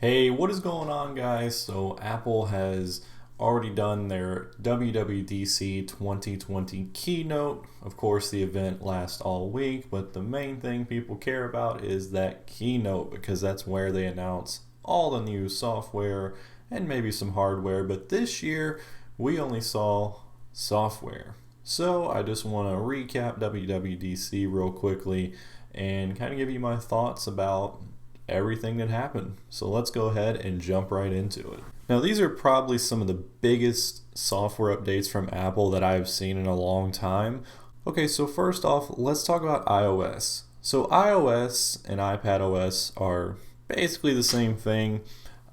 Hey, what is going on, guys? So, Apple has already done their WWDC 2020 keynote. Of course, the event lasts all week, but the main thing people care about is that keynote because that's where they announce all the new software and maybe some hardware. But this year, we only saw software. So, I just want to recap WWDC real quickly and kind of give you my thoughts about everything that happened. So let's go ahead and jump right into it. Now, these are probably some of the biggest software updates from Apple that I've seen in a long time. Okay, so first off, let's talk about iOS. So iOS and iPadOS are basically the same thing.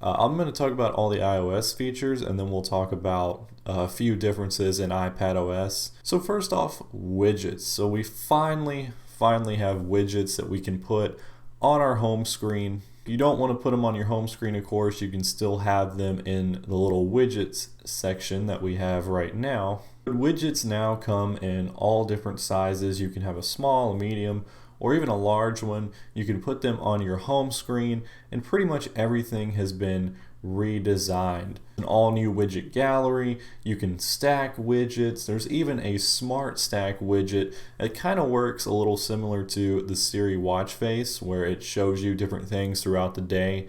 I'm going to talk about all the iOS features and then we'll talk about a few differences in iPadOS. So first off, widgets. So we finally have widgets that we can put on our home screen. If you don't want to put them on your home screen, of course, you can still have them in the little widgets section that we have right now. Widgets now come in all different sizes. You can have a small, a medium, or even a large one. You can put them on your home screen, and pretty much everything has been redesigned. An all new widget gallery, you can stack widgets. There's even a smart stack widget that kind of works a little similar to the Siri watch face, where it shows you different things throughout the day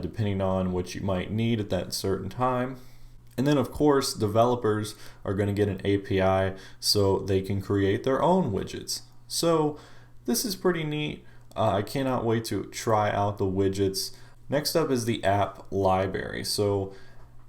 depending on what you might need at that certain time. And then of course developers are going to get an API so they can create their own widgets. So this is pretty neat. I cannot wait to try out the widgets. Next up is the app library. So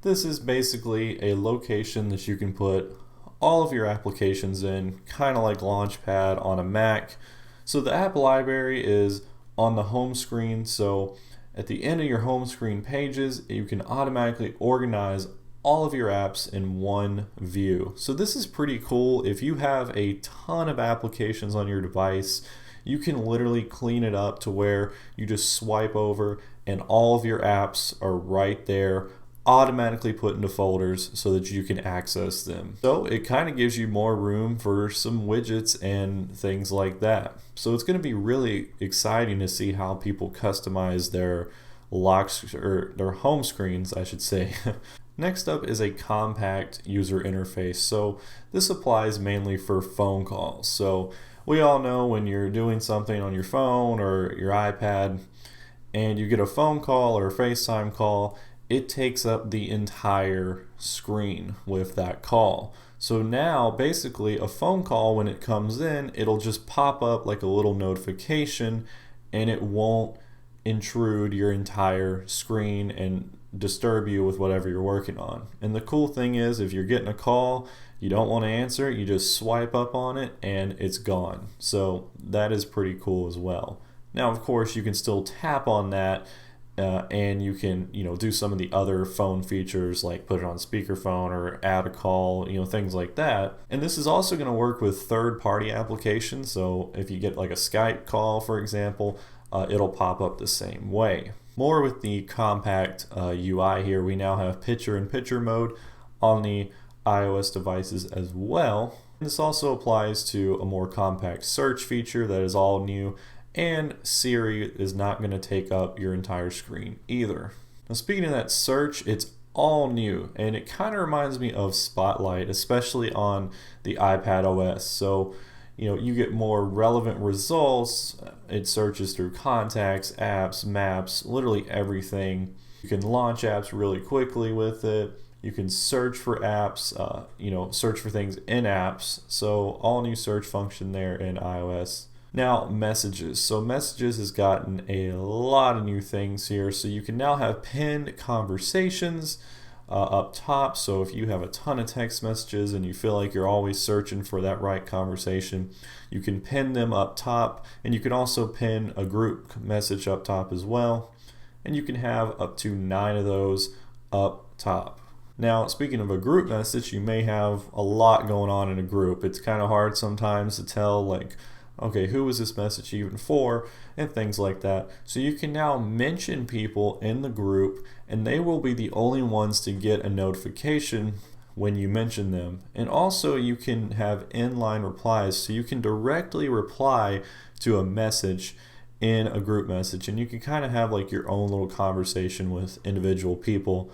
this is basically a location that you can put all of your applications in, kind of like Launchpad on a Mac. So the app library is on the home screen. So at the end of your home screen pages, you can automatically organize all of your apps in one view. So this is pretty cool. If you have a ton of applications on your device, you can literally clean it up to where you just swipe over and all of your apps are right there, automatically put into folders so that you can access them. So it kind of gives you more room for some widgets and things like that. So it's going to be really exciting to see how people customize their locks, or their home screens, I should say. Next up is a compact user interface. So this applies mainly for phone calls. So we all know when you're doing something on your phone or your iPad and you get a phone call or a FaceTime call, it takes up the entire screen with that call. So now basically a phone call, when it comes in, it'll just pop up like a little notification and it won't intrude your entire screen and disturb you with whatever you're working on. And the cool thing is, if you're getting a call, you don't want to answer it, you just swipe up on it and it's gone. So that is pretty cool as well. Now, of course, you can still tap on that and you can, do some of the other phone features like put it on speakerphone or add a call, things like that. And this is also going to work with third-party applications. So if you get like a Skype call, for example, it'll pop up the same way. More with the compact UI here, we now have picture-in-picture mode on the iOS devices as well. This also applies to a more compact search feature that is all new, and Siri is not going to take up your entire screen either. Now, speaking of that search, it's all new, and it kind of reminds me of Spotlight, especially on the iPadOS. So you get more relevant results. It searches through contacts, apps, maps, literally everything. You can launch apps really quickly with it. You can search for apps, search for things in apps. So all new search function there in iOS. Now, messages. So messages has gotten a lot of new things here. So you can now have pinned conversations up top. So if you have a ton of text messages and you feel like you're always searching for that right conversation, you can pin them up top, and you can also pin a group message up top as well. And you can have up to 9 of those up top. Now, speaking of a group message, you may have a lot going on in a group. It's kind of hard sometimes to tell, like, okay, who was this message even for, and things like that. So you can now mention people in the group, and they will be the only ones to get a notification when you mention them. And also you can have inline replies, so you can directly reply to a message in a group message, and you can kind of have like your own little conversation with individual people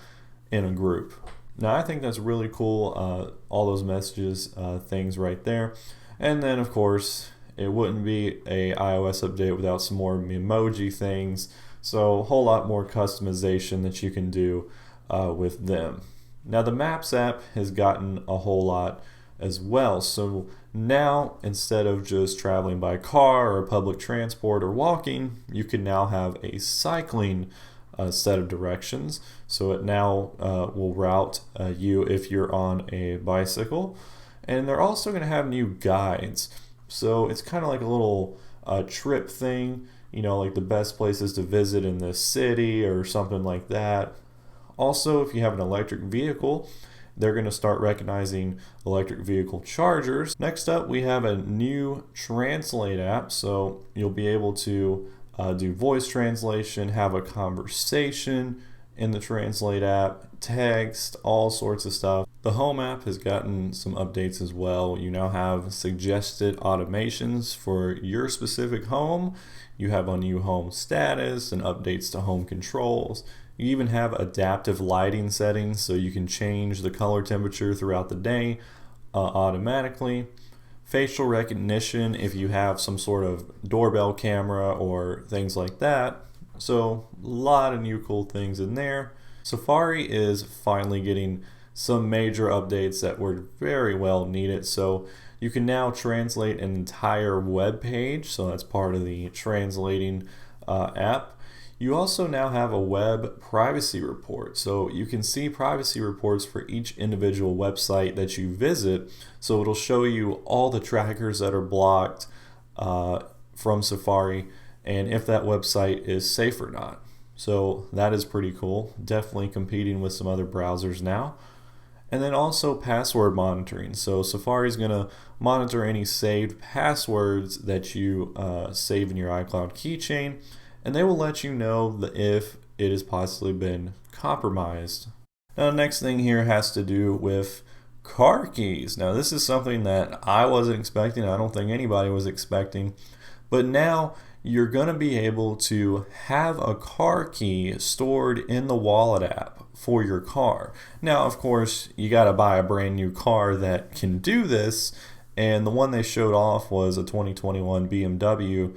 in a group. Now I think that's really cool, all those messages, things right there. And then of course it wouldn't be a iOS update without some more emoji things, so a whole lot more customization that you can do with them. Now the Maps app has gotten a whole lot as well, so now instead of just traveling by car or public transport or walking, you can now have a cycling set of directions. So it now will route you if you're on a bicycle. And they're also going to have new guides. So it's kind of like a little trip thing, like the best places to visit in this city or something like that. Also, if you have an electric vehicle, they're going to start recognizing electric vehicle chargers. Next up, we have a new Translate app. So you'll be able to do voice translation, have a conversation in the Translate app, text, all sorts of stuff. The Home app has gotten some updates as well. You now have suggested automations for your specific home. You have a new home status and updates to home controls. You even have adaptive lighting settings, so you can change the color temperature throughout the day automatically. Facial recognition if you have some sort of doorbell camera or things like that. So a lot of new cool things in there. Safari is finally getting some major updates that were very well needed. So you can now translate an entire web page. So that's part of the translating app. You also now have a web privacy report. So you can see privacy reports for each individual website that you visit. So it'll show you all the trackers that are blocked from Safari and if that website is safe or not. So that is pretty cool. Definitely competing with some other browsers now. And then also password monitoring. So Safari is going to monitor any saved passwords that you save in your iCloud keychain, and they will let you know if it has possibly been compromised. Now the next thing here has to do with car keys. Now this is something that I wasn't expecting. I don't think anybody was expecting. But now you're going to be able to have a car key stored in the Wallet app for your car. Now, of course, you got to buy a brand new car that can do this, and the one they showed off was a 2021 BMW.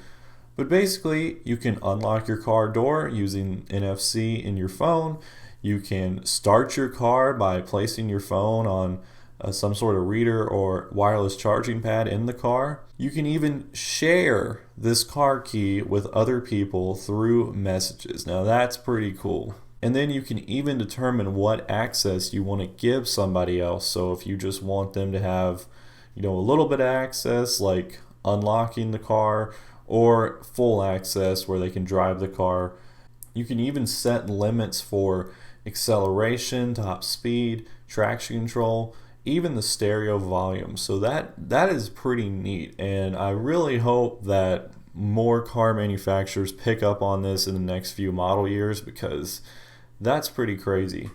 But basically, you can unlock your car door using NFC in your phone. You can start your car by placing your phone on some sort of reader or wireless charging pad in the car. You can even share this car key with other people through messages. Now that's pretty cool. And then you can even determine what access you want to give somebody else. So if you just want them to have, a little bit of access, like unlocking the car, or full access where they can drive the car. You can even set limits for acceleration, top speed, traction control, even the stereo volume. So that is pretty neat, and I really hope that more car manufacturers pick up on this in the next few model years, because that's pretty crazy.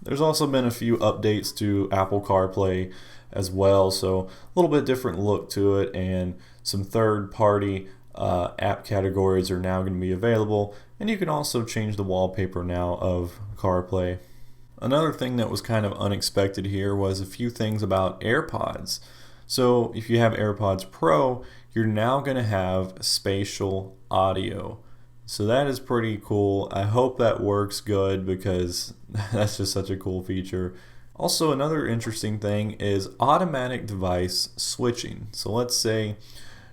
There's also been a few updates to Apple CarPlay as well, so a little bit different look to it, and some third-party app categories are now going to be available, and you can also change the wallpaper now of CarPlay. Another thing that was kind of unexpected here was a few things about AirPods. So if you have AirPods Pro, you're now going to have spatial audio. So that is pretty cool. I hope that works good, because that's just such a cool feature. Also, another interesting thing is automatic device switching. So let's say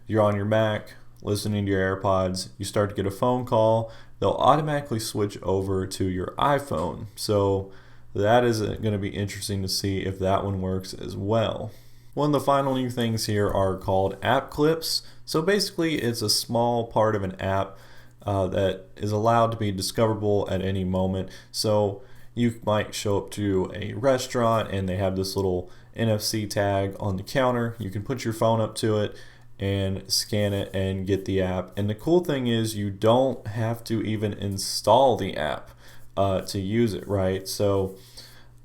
you're on your Mac listening to your AirPods, you start to get a phone call, they'll automatically switch over to your iPhone. So that is going to be interesting to see if that one works as well. One of the final new things here are called app clips. So basically it's a small part of an app that is allowed to be discoverable at any moment. So you might show up to a restaurant and they have this little NFC tag on the counter. You can put your phone up to it and scan it and get the app. And the cool thing is you don't have to even install the app to use it, right? So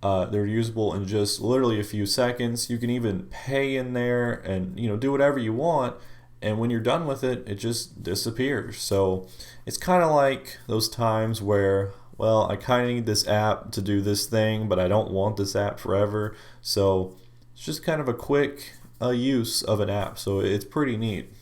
they're usable in just literally a few seconds. You can even pay in there and do whatever you want, and when you're done with it, it just disappears. So it's kind of like those times where, well, I kind of need this app to do this thing, but I don't want this app forever. So it's just kind of a quick use of an app. So it's pretty neat.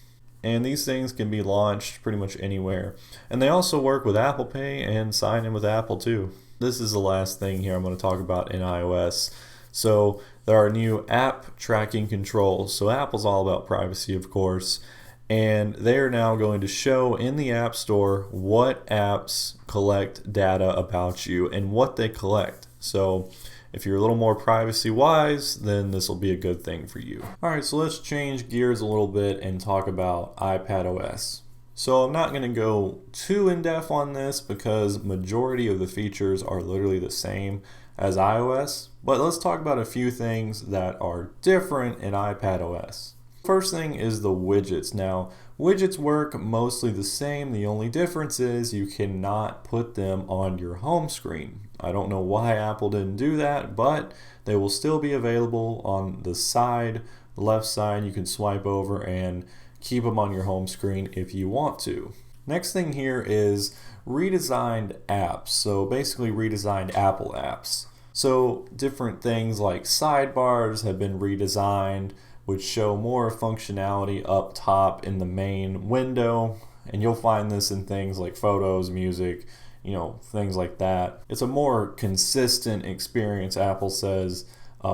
And these things can be launched pretty much anywhere. And they also work with Apple Pay and sign in with Apple too. This is the last thing here I'm going to talk about in iOS. So there are new app tracking controls. So Apple's all about privacy, of course, and they are now going to show in the App Store what apps collect data about you and what they collect. So if you're a little more privacy wise, then this will be a good thing for you. All right, so let's change gears a little bit and talk about iPadOS. So I'm not going to go too in-depth on this because majority of the features are literally the same as iOS, but let's talk about a few things that are different in iPadOS. First thing is the widgets. Now, widgets work mostly the same. The only difference is you cannot put them on your home screen. I don't know why Apple didn't do that, but they will still be available on the side, the left side. You can swipe over and keep them on your home screen if you want to. Next thing here is redesigned apps. So basically redesigned Apple apps. So different things like sidebars have been redesigned, which show more functionality up top in the main window. And you'll find this in things like photos, music, things like that. It's a more consistent experience, Apple says,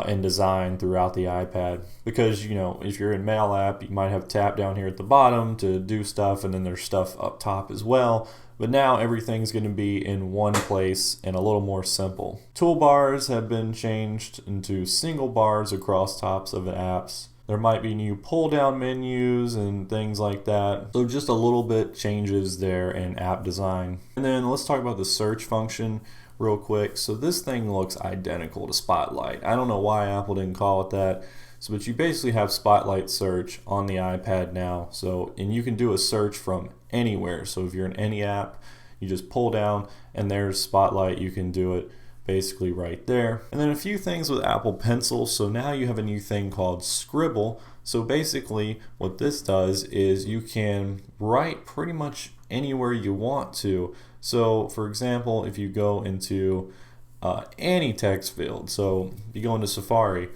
in design throughout the iPad. Because, if you're in Mail app, you might have tap down here at the bottom to do stuff, and then there's stuff up top as well. But now everything's going to be in one place and a little more simple. Toolbars have been changed into single bars across tops of the apps. There might be new pull-down menus and things like that. So just a little bit changes there in app design. And then let's talk about the search function real quick. So this thing looks identical to Spotlight. I don't know why Apple didn't call it that. But you basically have Spotlight search on the iPad now. And you can do a search from anywhere. So if you're in any app, you just pull down and there's Spotlight. You can do it basically right there. And then a few things with Apple Pencil. So now you have a new thing called Scribble. So basically what this does is you can write pretty much anywhere you want to. So for example, if you go into any text field, so if you go into Safari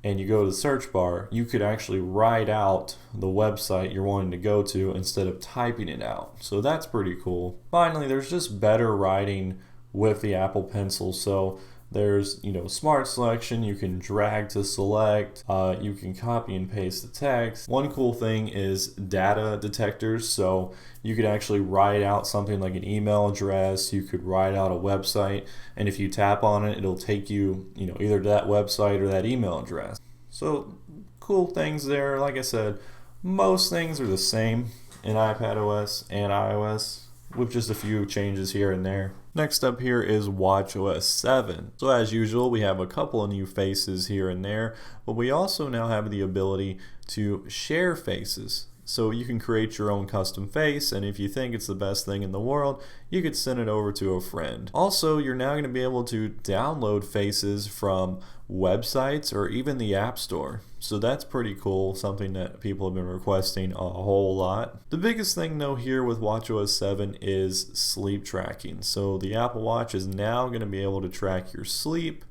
and you go to the search bar, you could actually write out the website you're wanting to go to instead of typing it out. So that's pretty cool. Finally, there's just better writing with the Apple Pencil. So there's smart selection. You can drag to select. You can copy and paste the text. One cool thing is data detectors. So you could actually write out something like an email address. You could write out a website, and if you tap on it, it'll take you either to that website or that email address. So cool things there. Like I said, most things are the same in iPadOS and iOS, with just a few changes here and there. Next up here is watchOS 7. So as usual, we have a couple of new faces here and there, but we also now have the ability to share faces. So you can create your own custom face, and if you think it's the best thing in the world, you could send it over to a friend. Also, you're now going to be able to download faces from websites or even the App Store. So that's pretty cool, something that people have been requesting a whole lot. The biggest thing though here with watchOS 7 is sleep tracking. So the Apple Watch is now going to be able to track your sleep.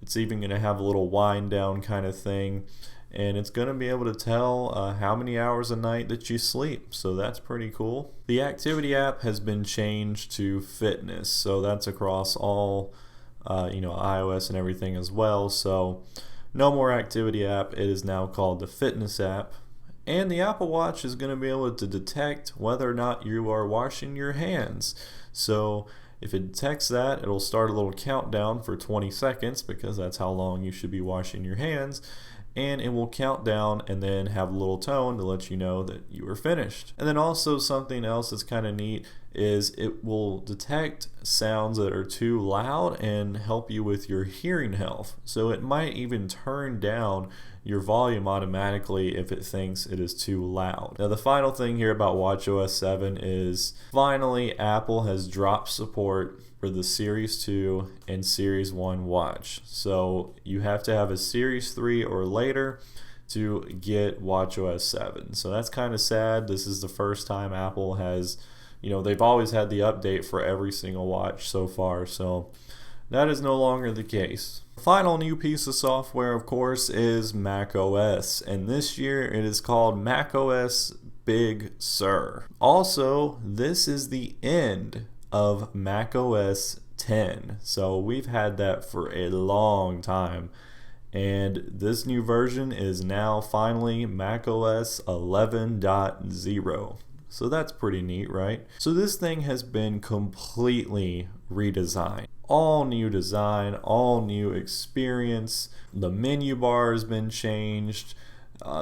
It's even going to have a little wind down kind of thing. And it's going to be able to tell how many hours a night that you sleep. So that's pretty cool. The activity app has been changed to fitness. So that's across all iOS and everything as well. So no more activity app. It is now called the fitness app. And the Apple Watch is going to be able to detect whether or not you are washing your hands. So if it detects that, it'll start a little countdown for 20 seconds because that's how long you should be washing your hands. And it will count down and then have a little tone to let you know that you are finished. And then also something else that's kind of neat is it will detect sounds that are too loud and help you with your hearing health. So it might even turn down your volume automatically if it thinks it is too loud. Now the final thing here about watchOS 7 is finally Apple has dropped support for the Series 2 and Series 1 watch. So you have to have a Series 3 or later to get watchOS 7. So that's kind of sad. This is the first time Apple has, they've always had the update for every single watch so far. So that is no longer the case. Final new piece of software, of course, is macOS, and this year it is called macOS Big Sur. Also, this is the end of macOS 10, so we've had that for a long time, and this new version is now finally macOS 11.0. So that's pretty neat, right? So this thing has been completely redesigned. All new design, all new experience. The menu bar has been changed.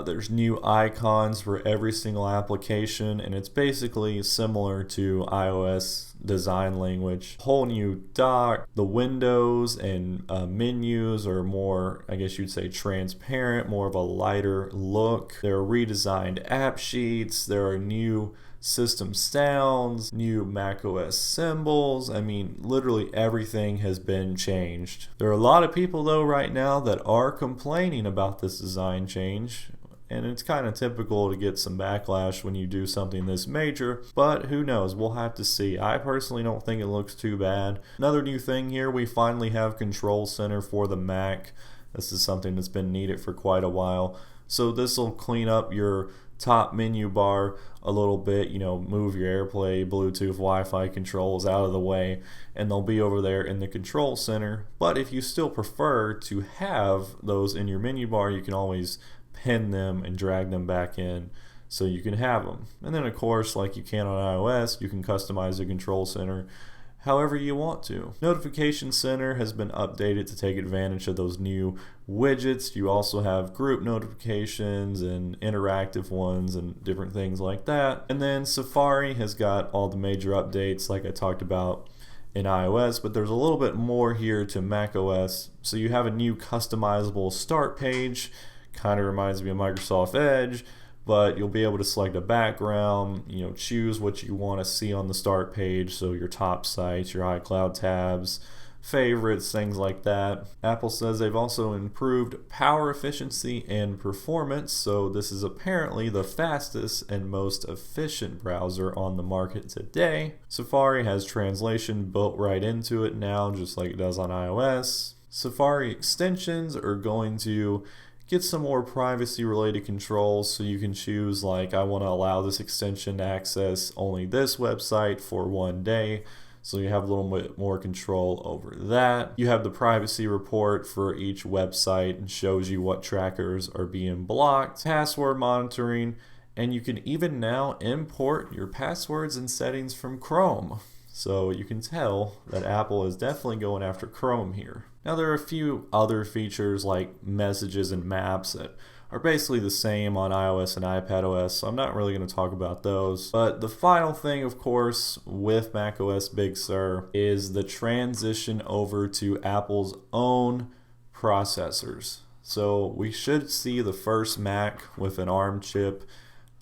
There's new icons for every single application, and it's basically similar to iOS design language. Whole new dock. The windows and menus are more, I guess you'd say, transparent, more of a lighter look. There are redesigned app sheets. There are new system sounds, new macOS symbols. I mean, literally everything has been changed. There are a lot of people though right now that are complaining about this design change, and it's kind of typical to get some backlash when you do something this major, but who knows, we'll have to see. I personally don't think it looks too bad. Another new thing here, we finally have Control Center for the Mac. This is something that's been needed for quite a while. So this will clean up your top menu bar a little bit, move your AirPlay, Bluetooth, Wi-Fi controls out of the way, and they'll be over there in the Control Center. But if you still prefer to have those in your menu bar, you can always pin them and drag them back in so you can have them. And then of course, like you can on iOS, you can customize the Control Center however you want to. Notification Center has been updated to take advantage of those new widgets. You also have group notifications and interactive ones and different things like that. And then Safari has got all the major updates like I talked about in iOS, but there's a little bit more here to macOS. So you have a new customizable start page. Kind of reminds me of Microsoft Edge, but you'll be able to select a background, choose what you want to see on the start page, so your top sites, your iCloud tabs, favorites, things like that. Apple says they've also improved power efficiency and performance, so this is apparently the fastest and most efficient browser on the market today. Safari has translation built right into it now, just like it does on iOS. Safari extensions are going to get some more privacy related controls, so you can choose like, I want to allow this extension to access only this website for 1 day, so you have a little bit more control over that. You have the privacy report for each website and shows you what trackers are being blocked, password monitoring, and you can even now import your passwords and settings from Chrome. So you can tell that Apple is definitely going after Chrome here. Now there are a few other features like messages and maps that are basically the same on iOS and iPadOS, so I'm not really going to talk about those. But the final thing, of course, with macOS Big Sur is the transition over to Apple's own processors. So we should see the first Mac with an ARM chip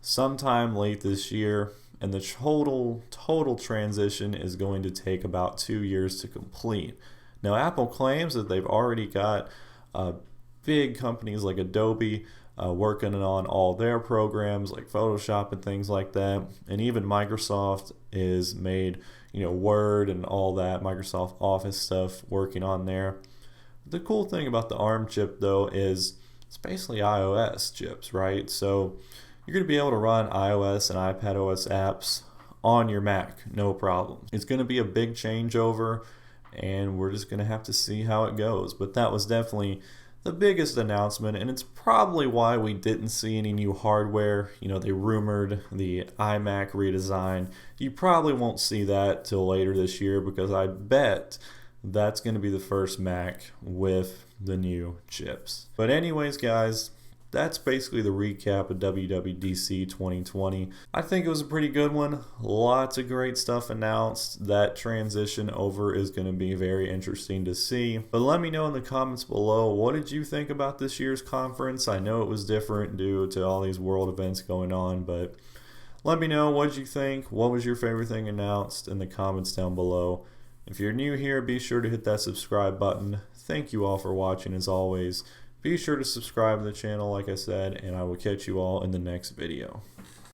sometime late this year. And the total transition is going to take about 2 years to complete. Now, Apple claims that they've already got big companies like Adobe working on all their programs like Photoshop and things like that. And even Microsoft is made, Word and all that Microsoft Office stuff working on there. The cool thing about the ARM chip, though, is it's basically iOS chips, right? So you're going to be able to run iOS and iPadOS apps on your Mac, no problem. It's going to be a big changeover, and we're just going to have to see how it goes. But that was definitely the biggest announcement, and it's probably why we didn't see any new hardware. They rumored the iMac redesign. You probably won't see that till later this year, because I bet that's going to be the first Mac with the new chips. But anyways, guys, that's basically the recap of WWDC 2020. I think it was a pretty good one. Lots of great stuff announced. That transition over is going to be very interesting to see. But let me know in the comments below, what did you think about this year's conference? I know it was different due to all these world events going on, but let me know, what did you think? What was your favorite thing announced in the comments down below? If you're new here, be sure to hit that subscribe button. Thank you all for watching as always. Be sure to subscribe to the channel, like I said, and I will catch you all in the next video.